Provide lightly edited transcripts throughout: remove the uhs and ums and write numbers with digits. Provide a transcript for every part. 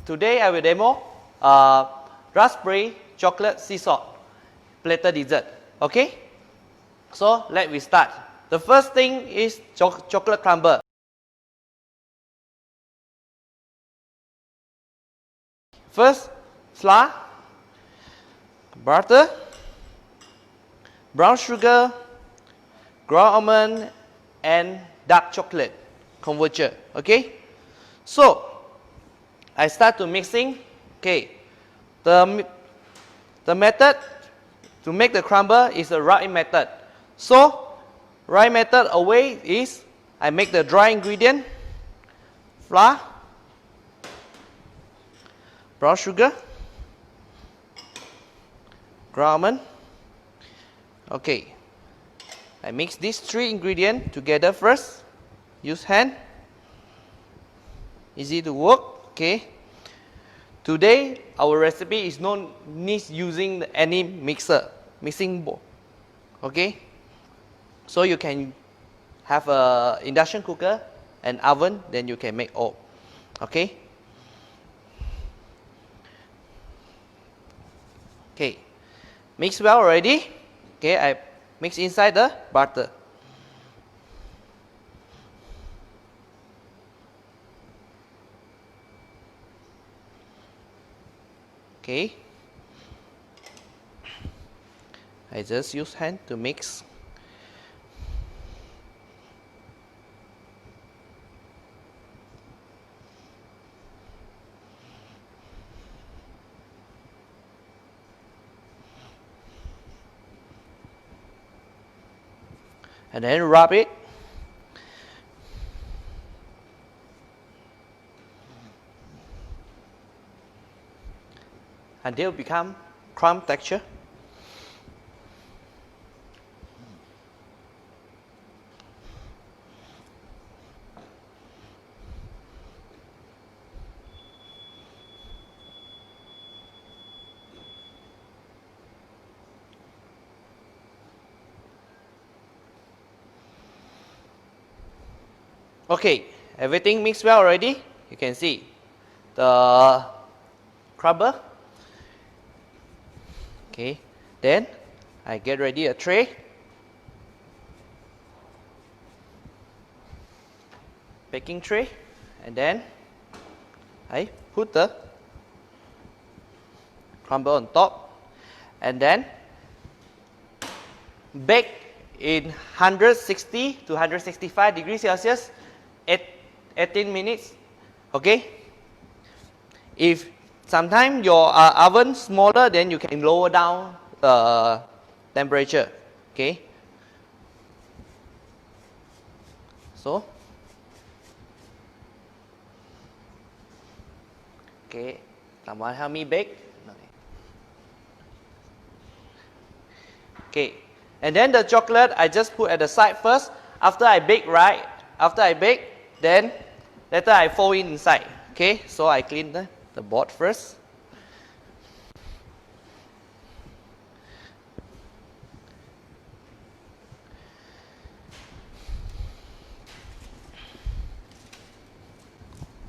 Today I will demo raspberry chocolate sea salt platter dessert. Okay, so let me start. The first thing is chocolate crumble. First, flour, butter, brown sugar, ground almond, and dark chocolate converter. Okay, so I start to mixing. Okay, the method to make the crumble is the right method. So right method away is I make the dry ingredient, flour, brown sugar, ground almond. Okay, I mix these three ingredients together first. Use hand. Easy to work. Okay. Today our recipe is not needs using any mixing bowl. Okay. So you can have a induction cooker and oven, then you can make all. Okay. Okay. Mix well already. Okay, I mix inside the butter. Okay, I just use hand to mix. And then rub it. Until become crumb texture. Okay, everything mixed well already. You can see the crumble. Okay, then I get ready a tray. Baking tray, and then I put the crumble on top, and then bake in 160 to 165 degrees Celsius 18 minutes. Okay, if sometimes your oven smaller, then you can lower down the temperature. Okay, so okay, someone help me bake. Okay, and then the chocolate I just put at the side first. After I bake, right? After I bake, then later I fold it inside. Okay, so I clean the board first.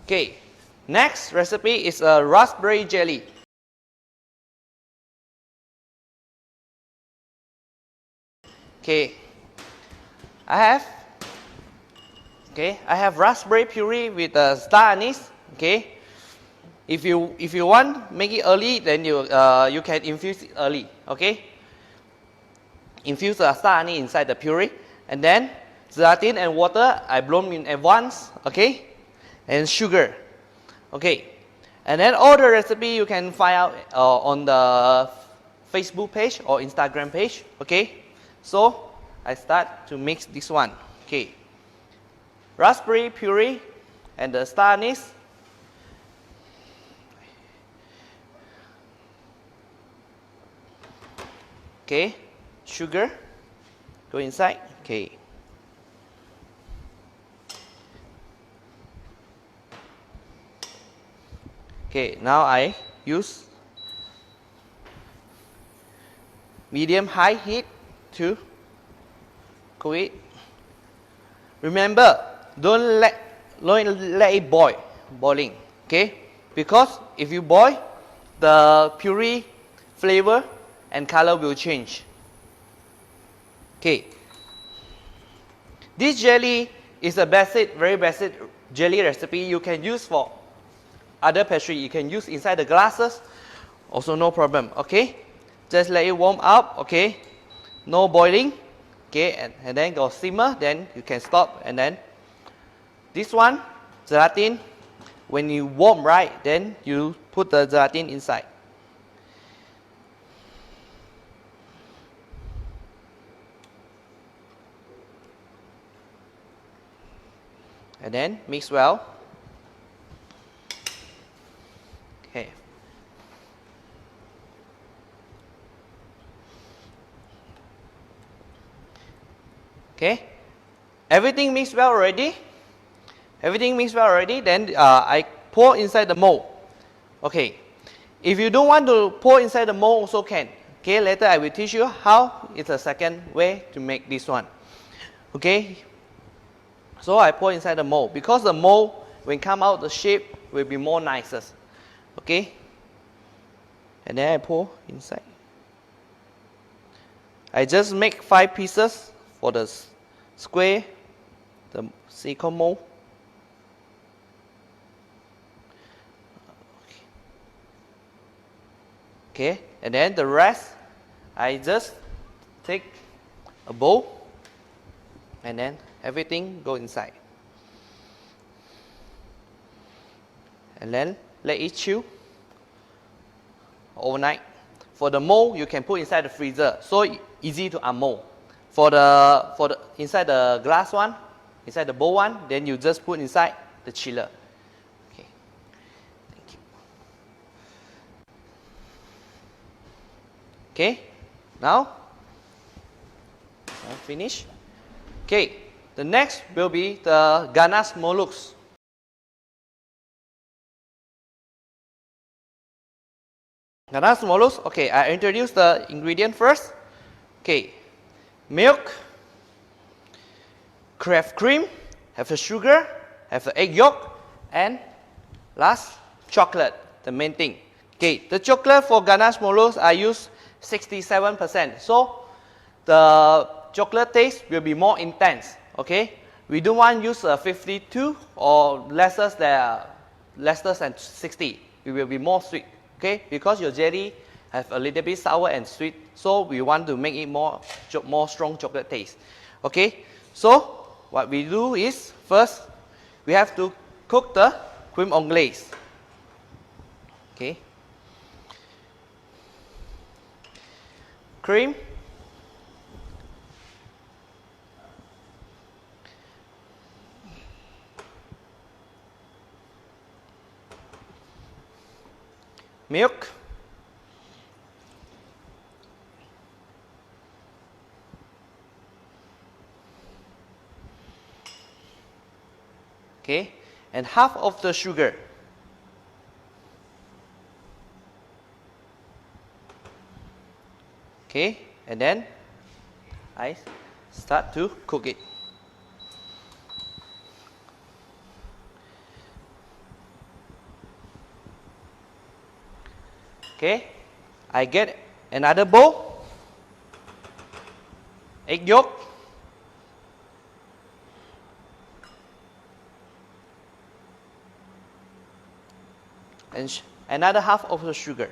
Okay, next recipe is a raspberry jelly. Okay, I have raspberry puree with star anise. Okay, if you want make it early, then you can infuse it early. Okay, infuse the star anise inside the puree, and then gelatin and water I blown in advance. Okay, and sugar. Okay, and then all the recipe you can find out on the Facebook page or Instagram page. Okay, so I start to mix this one. Okay, raspberry puree and the star anise. Okay, sugar go inside. Okay, okay, now I use medium high heat to cook it. Remember, don't let it boiling. Okay, because if you boil, the puree flavor and color will change. Okay. This jelly is a basic, very basic jelly recipe you can use for other pastry. You can use inside the glasses, also no problem. Okay, just let it warm up. Okay, no boiling. Okay, and then go simmer. Then you can stop. And then this one, gelatin. When you warm, right, then you put the gelatin inside. And then mix well. Okay. Okay. Everything mixed well already. Everything mixed well already. Then I pour inside the mold. Okay. If you don't want to pour inside the mold, also can. Okay. Later I will teach you how. It's a second way to make this one. Okay. So I pour inside the mold, because the mold, when come out, the shape will be more nicer. Okay? And then I pour inside. I just make 5 pieces for the square, the silicone mold. Okay, and then the rest, I just take a bowl and then everything go inside. And then let it chill overnight. For the mold, you can put inside the freezer, so easy to unmold. For the inside the glass one, inside the bowl one, then you just put inside the chiller. Okay. Thank you. Okay. Now finish. Okay. The next will be the ganache mousse. Ganache mousse. Okay, I introduce the ingredient first. Okay, milk, craft cream, have the sugar, have the egg yolk, and last chocolate. The main thing. Okay, the chocolate for ganache mousse I use 67%. So the chocolate taste will be more intense. Okay, we don't want to use 52 or lesser than 60. It will be more sweet. Okay, because your jelly have a little bit sour and sweet, so we want to make it more strong chocolate taste. Okay, so what we do is first we have to cook the crème anglaise. Okay, cream, milk, okay, and half of the sugar. Okay, and then I start to cook it. Okay, I get another bowl, egg yolk, and another half of the sugar.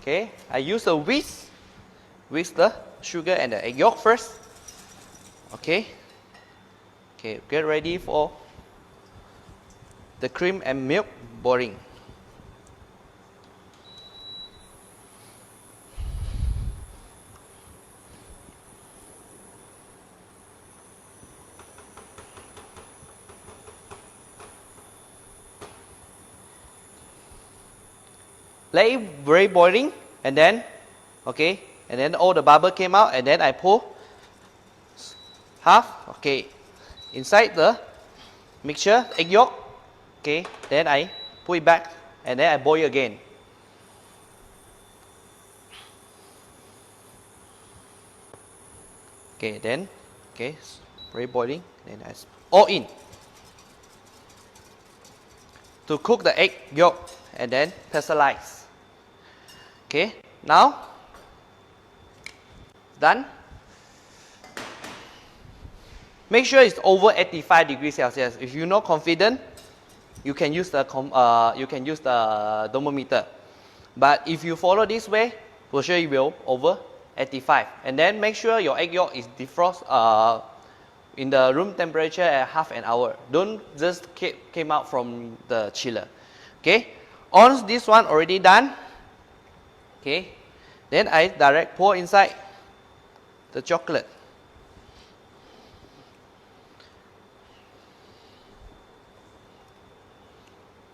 Okay, I use a whisk the sugar and the egg yolk first. Okay. Okay, get ready for the cream and milk boiling. Let it very boiling, and then, okay, and then all the bubble came out, and then I pour half, okay, inside the mixture, egg yolk. Okay, then I put it back and then I boil again. Okay, then Okay, very boiling. Then I all in to cook the egg yolk and then pasteurize. Okay, now done. Make sure it's over 85 degrees Celsius. If you're not confident, you can use the thermometer. But if you follow this way, for sure it will over 85. And then make sure your egg yolk is defrost in the room temperature at half an hour. Don't just came out from the chiller. Okay. Once this one already done, okay, then I direct pour inside the chocolate.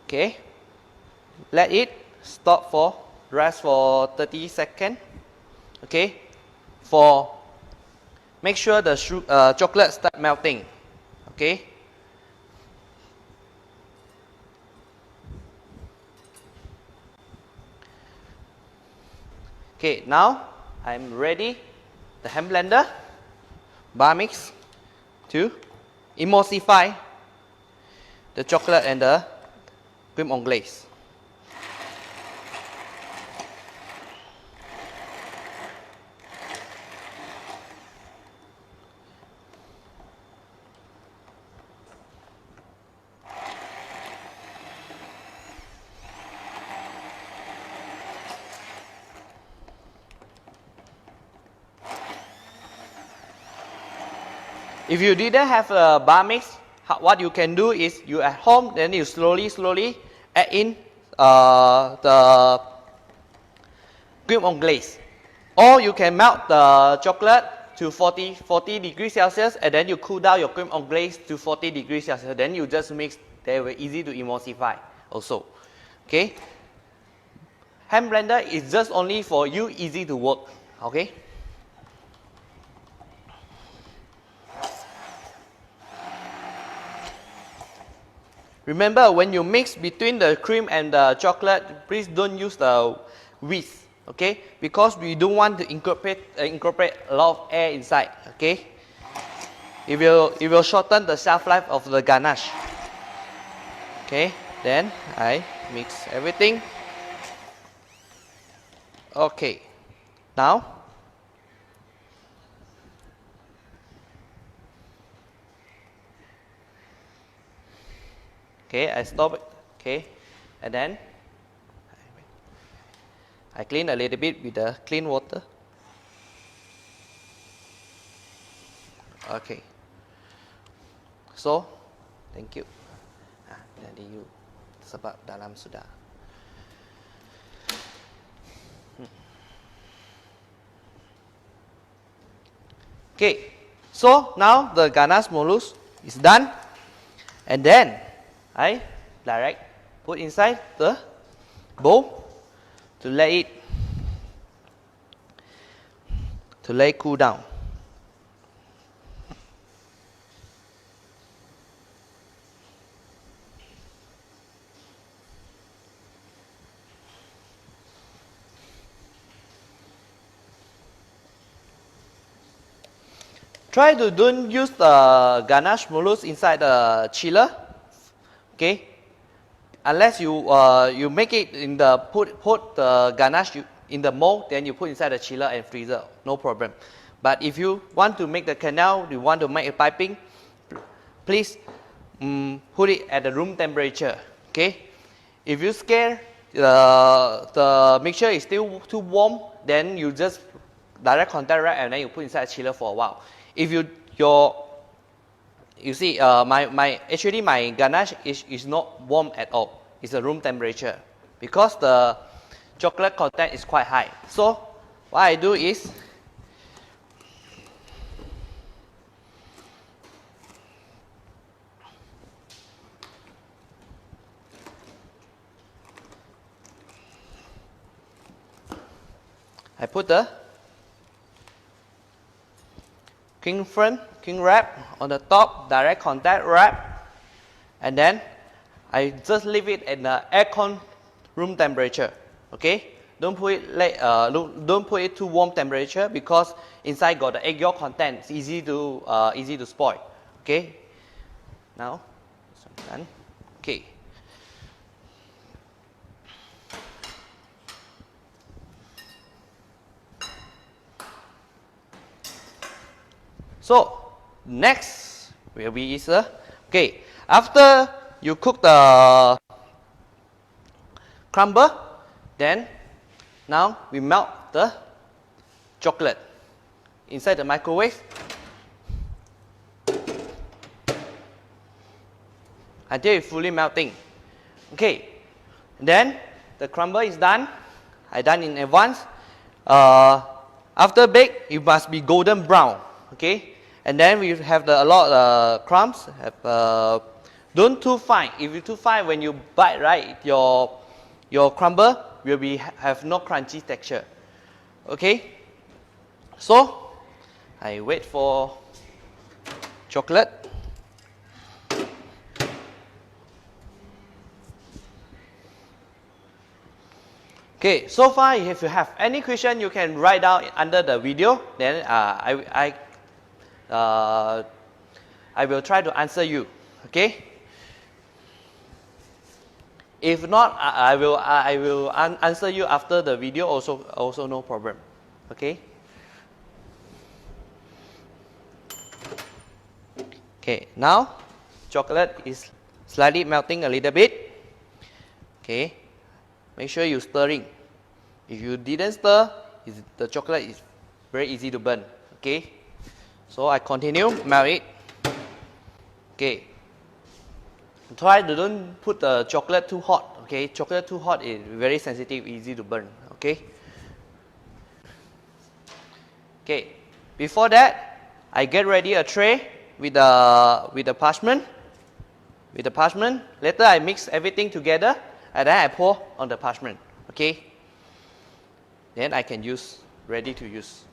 Okay, let it stop for rest for 30 seconds. Okay, make sure the chocolate start melting. Okay. Okay, now I'm ready the hand blender, bar mix to emulsify the chocolate and the cream anglaise. If you didn't have a bar mix, what you can do is you at home, then you slowly add in the cream anglaise. Or you can melt the chocolate to 40 degrees Celsius and then you cool down your cream anglaise to 40 degrees Celsius. Then you just mix, they were easy to emulsify also. Okay. Hand blender is just only for you, easy to work. Okay. Remember, when you mix between the cream and the chocolate, please don't use the whisk, okay? Because we don't want to incorporate a lot of air inside, okay? It will shorten the shelf life of the ganache. Okay, then I mix everything. Okay, now okay, I stop it. Okay, and then I clean a little bit with the clean water. Okay, so thank you. Jadi you sebab dalam sudah. Okay, so now the ganache mousse is done, and then I direct put inside the bowl to let it cool down. Try to don't use the ganache mousse inside the chiller. Okay, unless you make it in the put the ganache in the mold, then you put inside the chiller and freezer, no problem. But if you want to make the canal, you want to make a piping, please put it at the room temperature. Okay, if you scare the mixture is still too warm, then you just direct contact wrap and then you put inside the chiller for a while. If you see, actually my ganache is not warm at all. It's a room temperature because the chocolate content is quite high. So what I do is I put the king wrap on the top, direct contact wrap, and then I just leave it at the aircon room temperature. Okay, Don't put it don't put it too warm temperature because inside got the egg yolk content. It's easy to spoil. Okay. Now, done. Okay. So next will be okay. After you cook the crumble, then now we melt the chocolate inside the microwave until it's fully melting. Okay, then the crumble is done. I done in advance. After bake, it must be golden brown. Okay, and then we have a lot of crumbs. Don't too fine. If you too fine, when you bite, right, your crumble will have no crunchy texture. Okay, so I wait for chocolate. Okay, so far if you have any question, you can write down under the video. Then I will try to answer you. Okay. If not, I will answer you after the video. Also no problem. Okay. Okay. Now, chocolate is slightly melting a little bit. Okay. Make sure you stirring. If you didn't stir, the chocolate is very easy to burn. Okay. So I continue melt it. Okay. Try to don't put the chocolate too hot. Okay. Chocolate too hot is very sensitive, easy to burn. Okay. Okay. Before that, I get ready a tray with the parchment. With the parchment. Later I mix everything together and then I pour on the parchment. Okay. Then I can use, ready to use.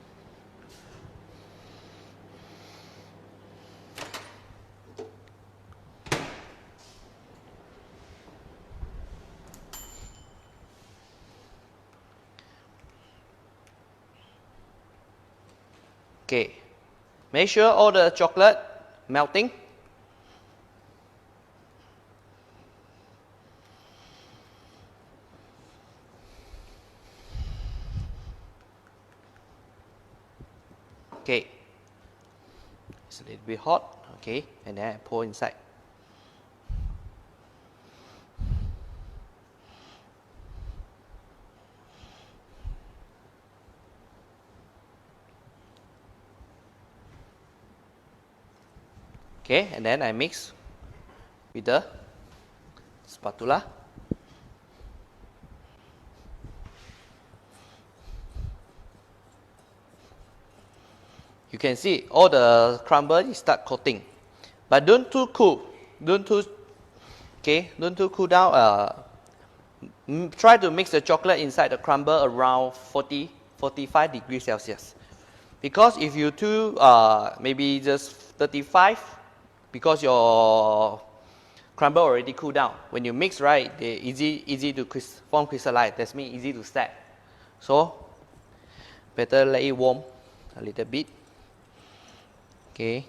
Okay. Make sure all the chocolate melting. Okay, it's a little bit hot. Okay, and then I pour inside. Okay, and then I mix with the spatula. You can see all the crumble start coating, but don't too cool. Don't too cool down. Try to mix the chocolate inside the crumble around 45 degrees Celsius. Because if you too maybe just 35, because your crumble already cooled down. When you mix, right, they easy to form crystalline. That means easy to stack. So better let it warm a little bit. Okay.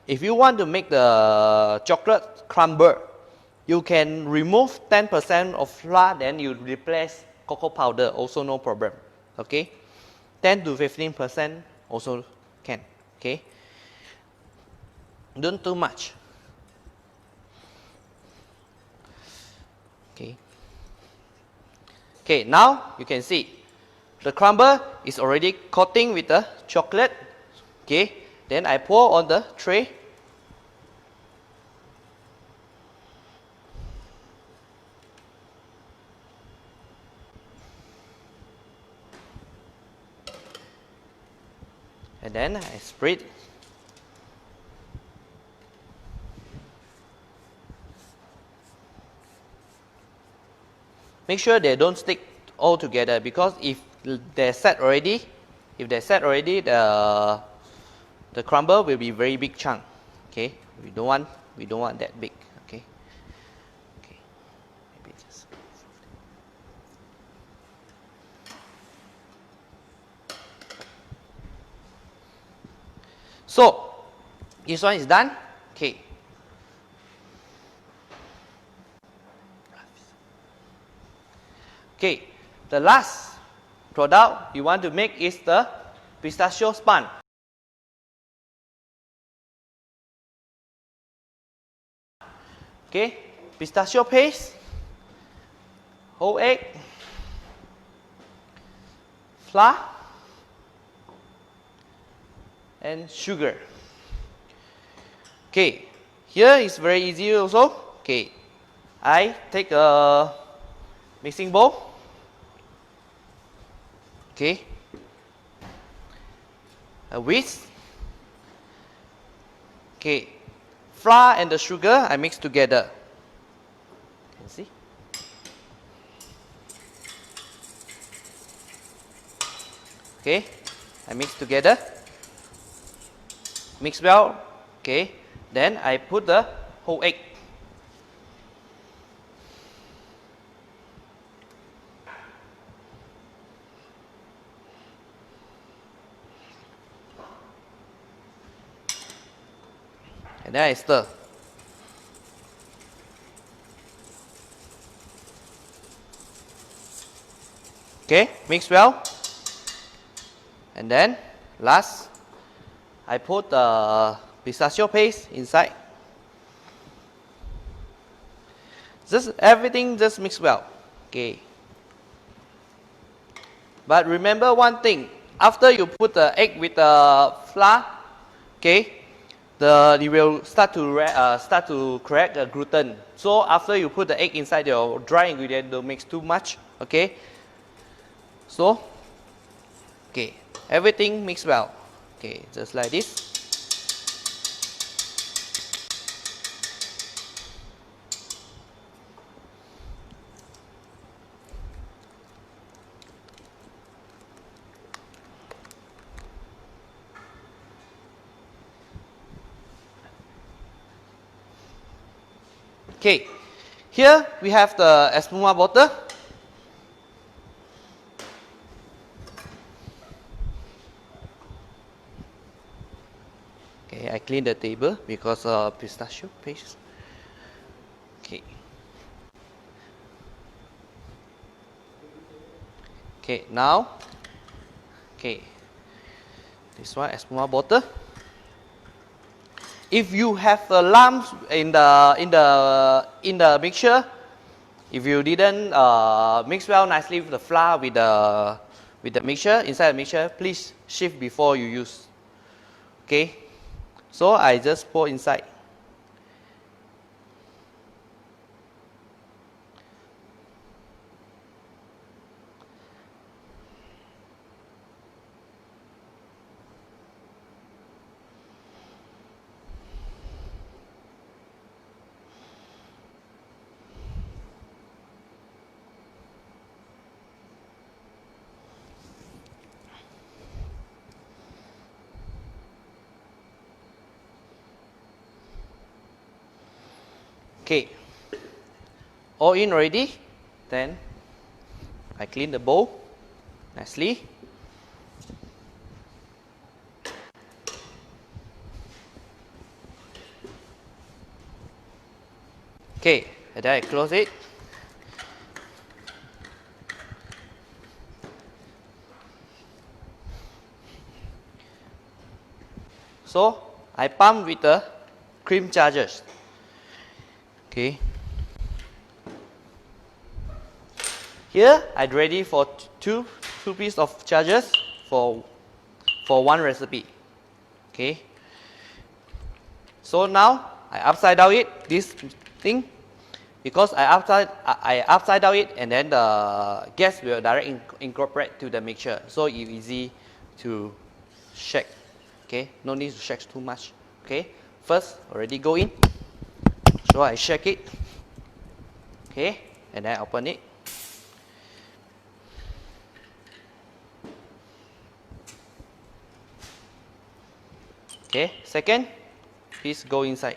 If you want to make the chocolate crumble, you can remove 10% of flour, then you replace cocoa powder, also no problem. Okay. 10 to 15% also can. Okay. Don't too much. Okay. Okay, now you can see the crumble is already coating with the chocolate. Okay, then I pour on the tray. And then I spread. Make sure they don't stick all together, because if they're set already, the the crumble will be very big chunk. Okay, we don't want that big. Okay, okay, maybe just. So this one is done. Okay. Okay, the last product you want to make is the pistachio spun. Okay, pistachio paste, whole egg, flour, and sugar. Okay, here is very easy also. Okay, I take a mixing bowl. Okay, a whisk. Okay, flour and the sugar I mix together. You can see. Okay, I mix together. Mix well. Okay, then I put the whole egg. And then I stir. Okay, mix well. And then last, I put the pistachio paste inside. Just everything just mix well. Okay. But remember one thing, after you put the egg with the flour, okay, it will start to crack the gluten. So after you put the egg inside your dry ingredient, don't mix too much. Okay. So, okay, everything mix well. Okay, just like this. Okay, here we have the espuma bottle. Okay, I clean the table because of pistachio paste. Okay. Okay, now, okay, this one espuma bottle. If you have a lump in the mixture, if you didn't mix well nicely with the flour with the mixture inside the mixture, please shift before you use. Okay, so I just pour inside. Okay, all in already. Then I clean the bowl nicely. Okay, and then I close it. So I pump with the cream chargers. Okay. Here I ready for two pieces of chargers for one recipe. Okay. So now I upside down it, this thing, because I upside down it, and then the gas will directly incorporate to the mixture, so it's easy to shake. Okay, no need to shake too much. Okay, first already go in, so I shake it. Okay, and then I open it. Okay, second piece go inside.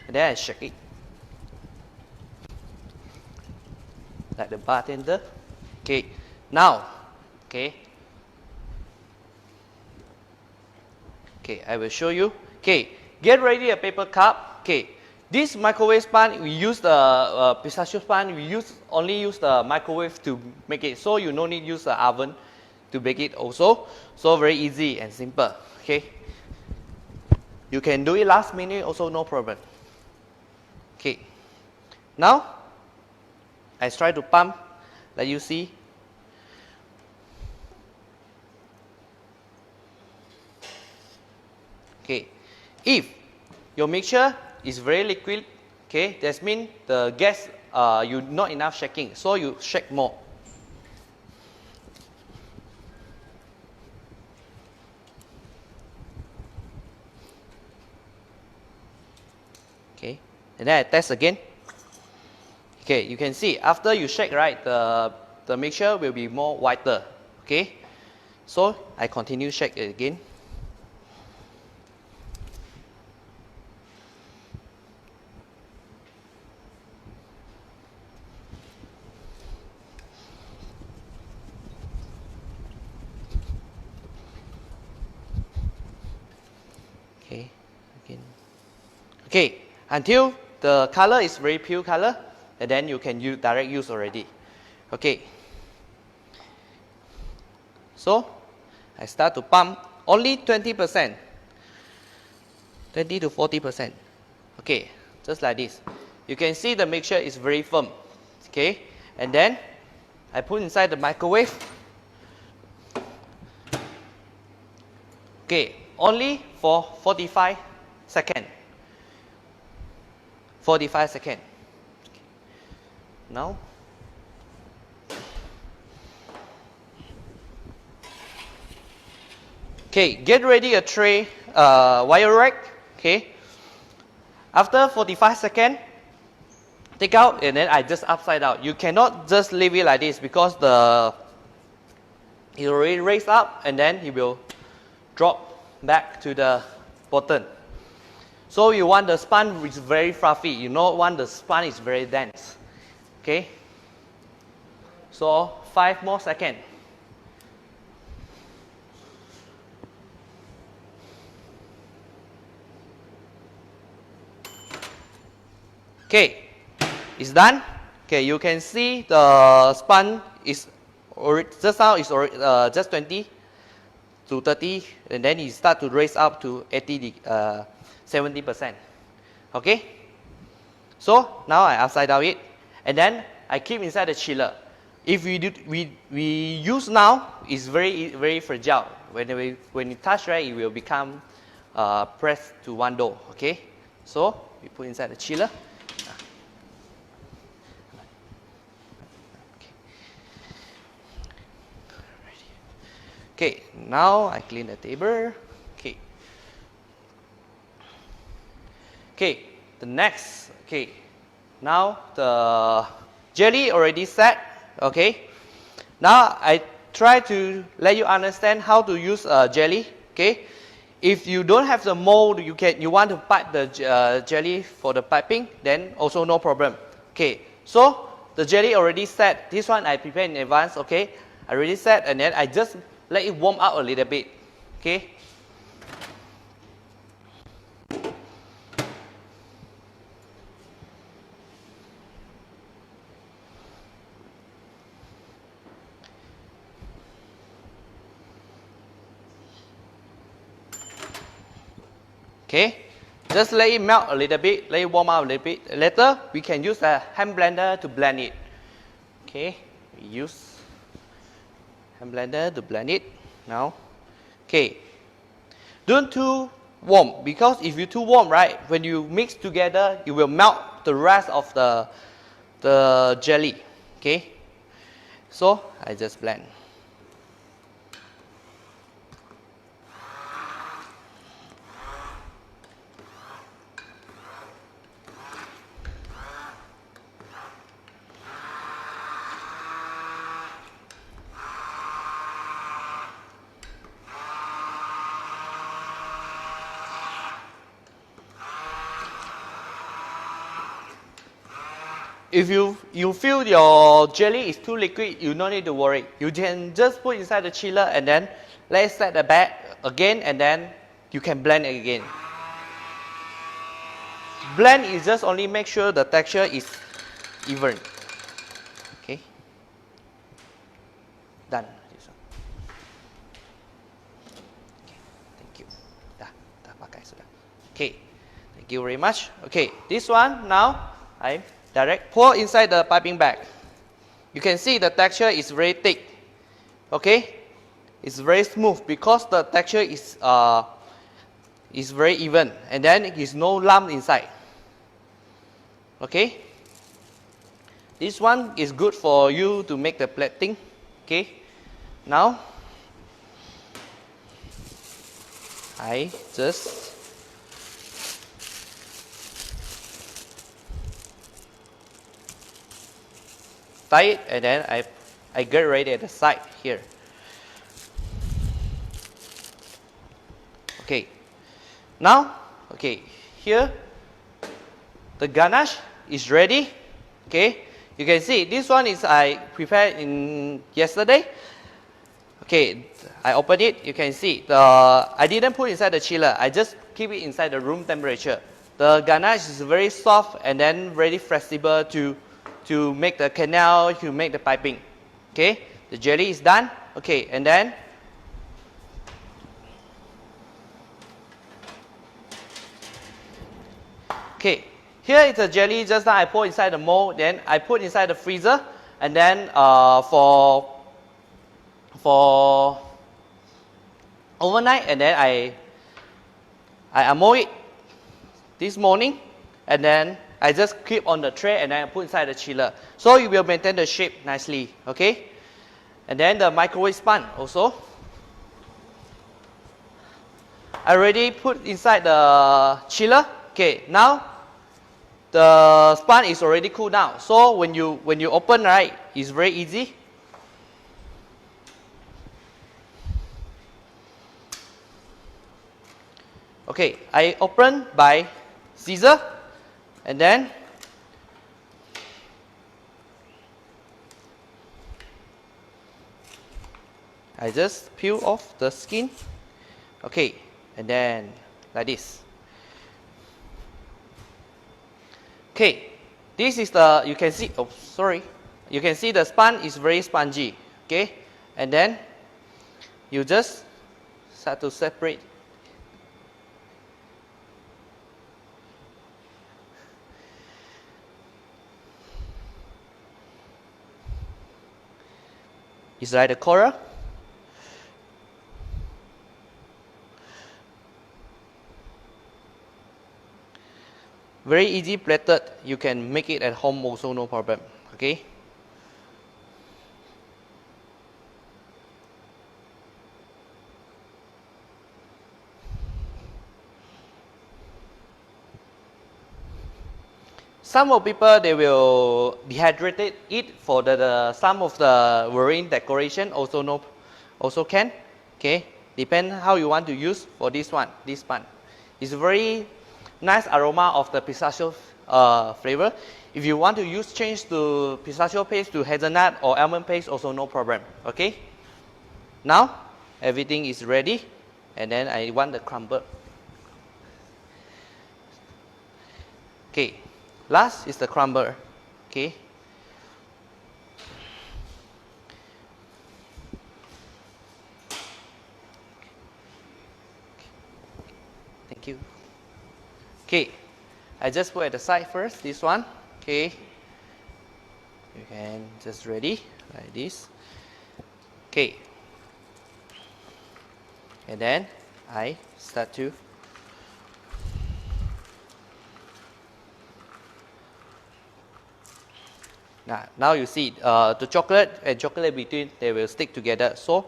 And then I shake it. Like the bartender. Okay, now, okay, I will show you. Okay, get ready a paper cup. Okay, this microwave sponge, we use the pistachio sponge. We only use the microwave to make it, so you no need use the oven to bake it also. So very easy and simple. Okay, you can do it last minute also, no problem. Okay, now I try to pump, like you see. Okay, if your mixture is very liquid, okay, that means the gas you not enough shaking, so you shake more. Okay, and then I test again. Okay, you can see after you shake, right, the mixture will be more whiter. Okay, so I continue shake it again. Okay, again. Okay, until the color is very pure color, and then you can use direct use already. Okay, so I start to pump only 20%, 20 to 40%. Okay, just like this. You can see the mixture is very firm. Okay, and then I put inside the microwave. Okay, only for 45 seconds. 45 seconds. Now, okay, get ready a tray wire rack. Okay, after 45 seconds, take out and then I just upside down. You cannot just leave it like this because it already raised up and then it will drop back to the bottom. So you want the sponge which is very fluffy. You don't want the sponge is very dense. Okay. So 5 more seconds. Okay, it's done. Okay, you can see the sponge is just now is just 20 to 30, and then it start to raise up to 70%. Okay, so now I upside down it, and then I keep inside the chiller. If we use now, it's very fragile. When you touch, right, it will become pressed to one dough. Okay, so we put inside the chiller. Okay, now I clean the table. Okay. Okay, the next. Okay, now the jelly already set. Okay, now I try to let you understand how to use jelly. Okay, if you don't have the mold, you want to pipe the jelly for the piping, then also no problem. Okay, so the jelly already set. This one I prepare in advance. Okay, I already set, and then I just let it warm up a little bit. Okay. Okay, just let it melt a little bit, let it warm up a little bit. Later, we can use a hand blender to blend it. Okay, we use hand blender to blend it now. Okay, don't too warm, because if you too warm, right, when you mix together, it will melt the rest of the jelly. Okay, so I just blend. if you feel your jelly is too liquid, you don't need to worry. You can just put inside the chiller and then let it set the back again, and then you can blend it again. Blend is just only make sure the texture is even. Okay. Done. This one. Okay. Thank you. Dah pakai sudah. Okay. Thank you very much. Okay. This one now I direct pour inside the piping bag. You can see the texture is very thick. Okay. It's very smooth because the texture is very even, and then there is no lump inside. Okay. This one is good for you to make the plating. Okay. Now I just tie it, and then I get ready at the side here. Okay. Now, okay, here the ganache is ready. Okay. You can see this one is I prepared in yesterday. Okay, I opened it. You can see I didn't put inside the chiller. I just keep it inside the room temperature. The ganache is very soft and then very flexible to make the canal, to make the piping. Okay, the jelly is done. Okay, and then okay, here is the jelly. Just now I pour inside the mold, then I put inside the freezer, and then for overnight, and then I unmold it this morning, and then I just keep on the tray, and then I put inside the chiller, so you will maintain the shape nicely. Okay, and then the microwave sponge also I already put inside the chiller. Okay, now the sponge is already cooled down, so when you open, right, it's very easy. Okay, I open by scissor, and then I just peel off the skin. Okay, and then like this. Okay, this is the, you can see, oh sorry, you can see the sponge is very spongy. Okay, and then you just start to separate. It's like the coral. Very easy plated. You can make it at home also, no problem. Okay. Some of people, they will dehydrate it for some of the marine decoration also, no, also can. Okay, depend how you want to use for this one. This one, it's very nice aroma of the pistachio flavor. If you want to change to pistachio paste to hazelnut or almond paste, also no problem. Okay. Now everything is ready, and then I want the crumble. Okay. Last is the crumble. Okay. Thank you. Okay, I just put at the side first, this one. Okay, you can just ready like this. Okay, and then I start to now you see the chocolate and chocolate between, they will stick together. So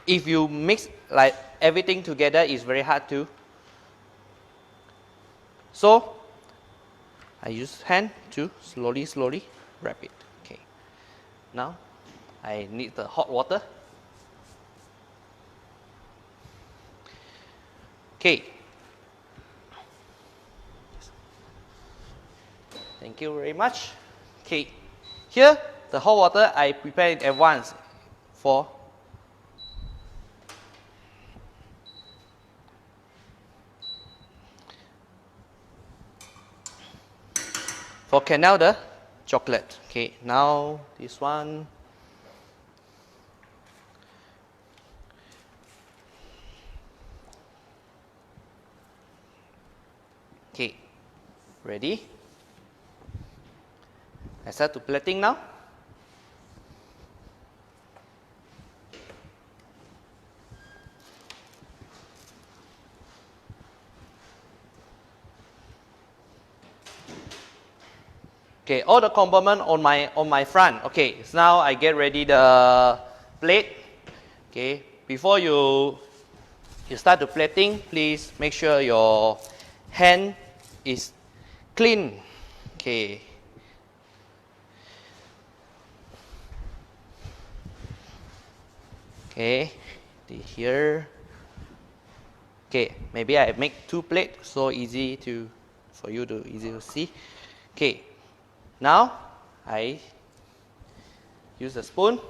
if you mix like everything together, it's very hard to. So I use hand to slowly wrap it. Okay. Now I need the hot water. Okay. Thank you very much. Okay. Here, the hot water, I prepare it at once for canel the chocolate. Okay, now this one. Okay, ready? I start to plating now. Okay, all the compartment on my front. Okay, so now I get ready the plate. Okay, before you start the plating, please make sure your hand is clean. Okay. Okay, here. Okay, maybe I make 2 plates so easy for you to see. Okay, now I use a spoon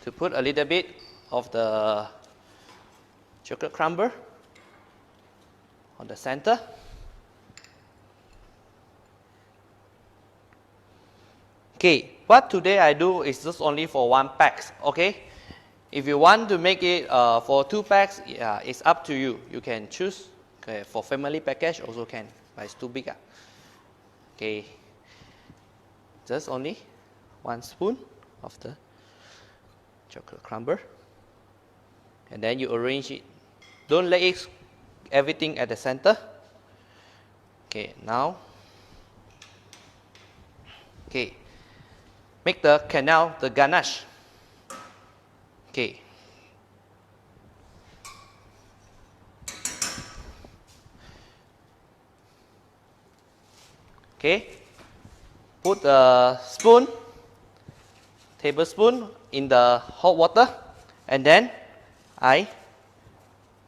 to put a little bit of the chocolate crumble on the center. Okay, what today I do is just only for 1 pack. Okay, if you want to make it for 2 packs, yeah, it's up to you. You can choose. Okay, for family package also can, but it's too big. Okay, just only 1 spoon of the chocolate crumble, and then you arrange it. Don't let it everything at the center. Okay, now. Okay, make the canal, the ganache. Okay. Okay, put a spoon, tablespoon in the hot water, and then I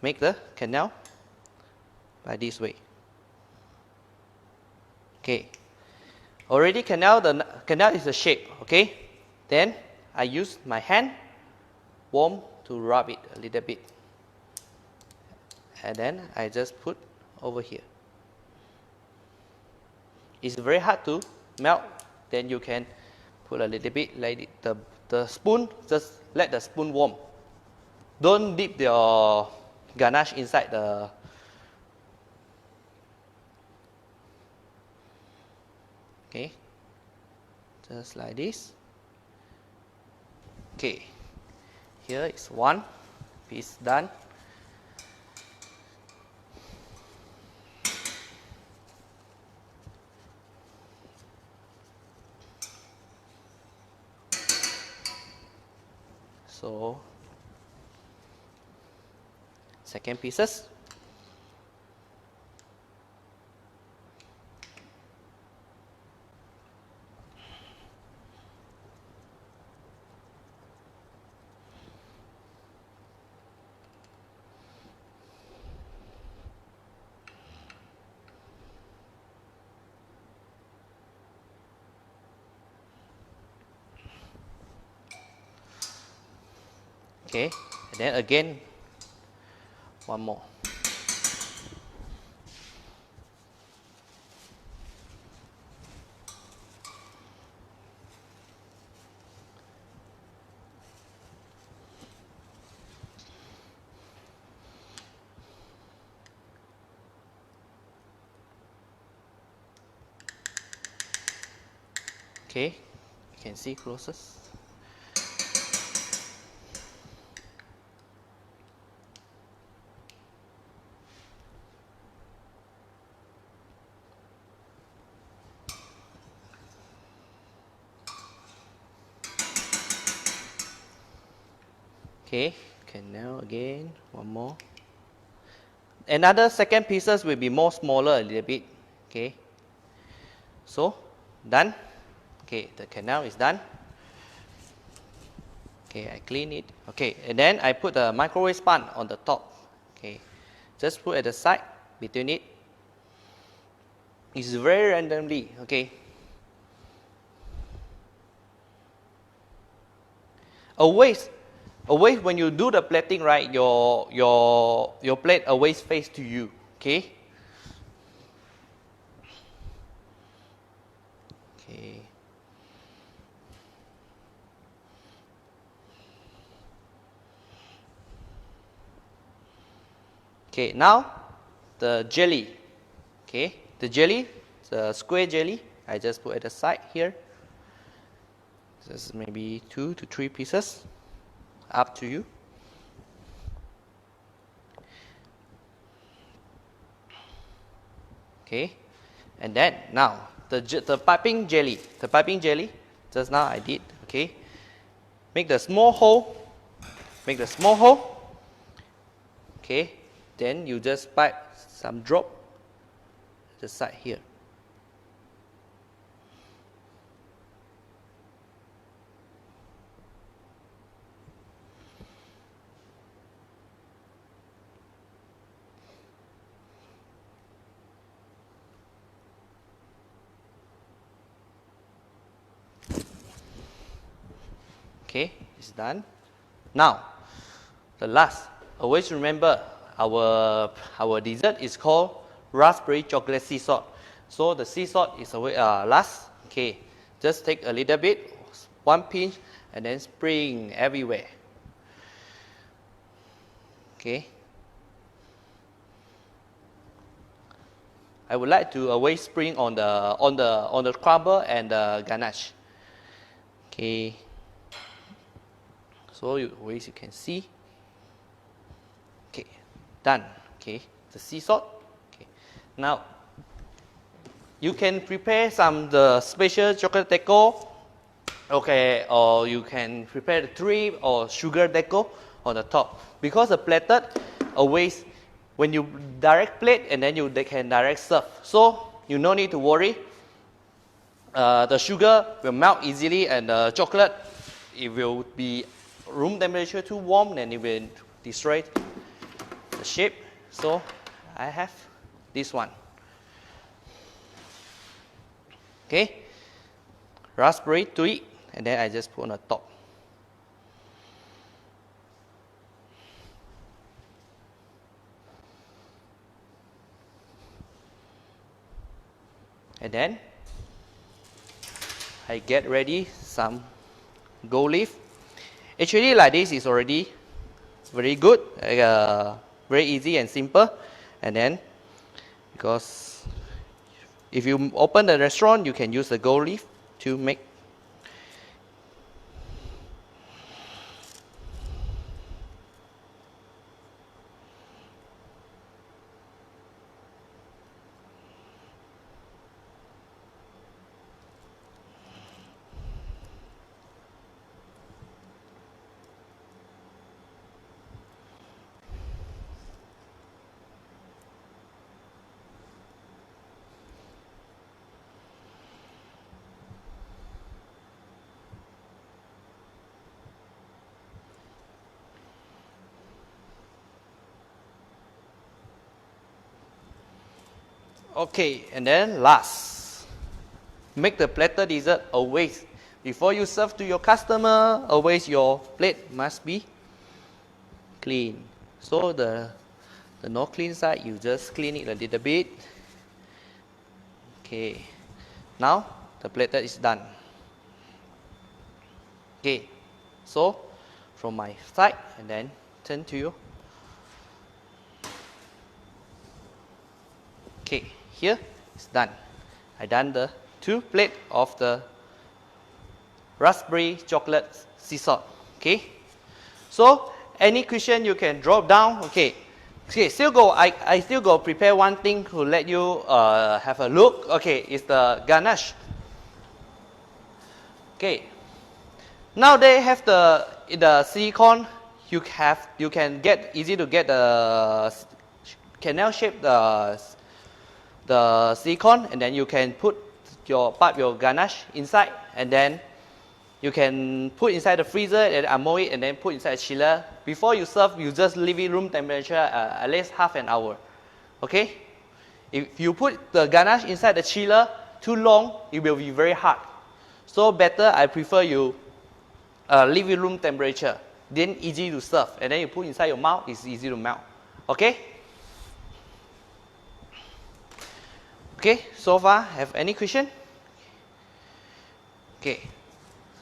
make the canal by this way. Okay, already the canal is a shape. Okay, then I use my hand warm to rub it a little bit, and then I just put over here. It's very hard to melt, then you can put a little bit, like the spoon, just let the spoon warm. Don't dip your ganache inside the. Okay, just like this. Okay, here is 1 piece done. So, second pieces. Okay, and then again 1 more. Okay, you can see closest. Okay, canal again, 1 more. Another second pieces will be more smaller a little bit. Okay, so done. Okay, the canal is done. Okay, I clean it. Okay, and then I put the microwave sponge on the top. Okay, just put at the side between it. It's very randomly. Okay, always when you do the plating, right, your plate always face to you, okay? Okay. Okay, now the jelly. Okay, the jelly, the square jelly, I just put at the side here. Just maybe 2 to 3 pieces, up to you. Okay, and then now the piping jelly, just now I did. Okay, make the small hole, okay, then you just pipe some drop the side here. Okay, it's done. Now, the last, always remember our dessert is called raspberry chocolate sea salt. So the sea salt is last. Okay, just take a little bit, 1 pinch, and then sprinkle everywhere. Okay. I would like to always sprinkle on the crumble and the ganache. Okay. So always you can see. Okay, done. Okay, the sea salt. Okay, now you can prepare the special chocolate deco. Okay, or you can prepare the tree or sugar deco on the top. Because the plated always when you direct plate and then they can direct serve. So you no need to worry. The sugar will melt easily and the chocolate it will be room temperature too warm, then it will destroy the shape. So I have this one. Okay, raspberry to it, and then I just put on the top. And then I get ready some gold leaf. Actually, like this is already very good, very easy and simple. And then, because if you open the restaurant, you can use the gold leaf to make. Okay, and then last, make the platter dessert always. Before you serve to your customer, always your plate must be clean. So the not clean side, you just clean it a little bit. Okay, now the platter is done. Okay, so from my side and then turn to you. Okay, here it's done. I done the 2 plates of the raspberry chocolate sea salt. Okay, so any question you can drop down. Okay, still go. I still go prepare one thing to let you have a look. Okay, it's the ganache. Okay, now they have the silicone. You can get easy to get the canal shape the silicone, and then you can put your ganache inside, and then you can put inside the freezer and unmold it, and then put inside a chiller. Before you serve, you just leave it room temperature at least half an hour. Okay? If you put the ganache inside the chiller too long, it will be very hard. So better, I prefer you living room temperature. Then easy to serve. And then you put inside your mouth, it's easy to melt. Okay? Okay, so far, have any question? Okay.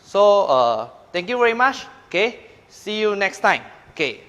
So, thank you very much. Okay. See you next time. Okay.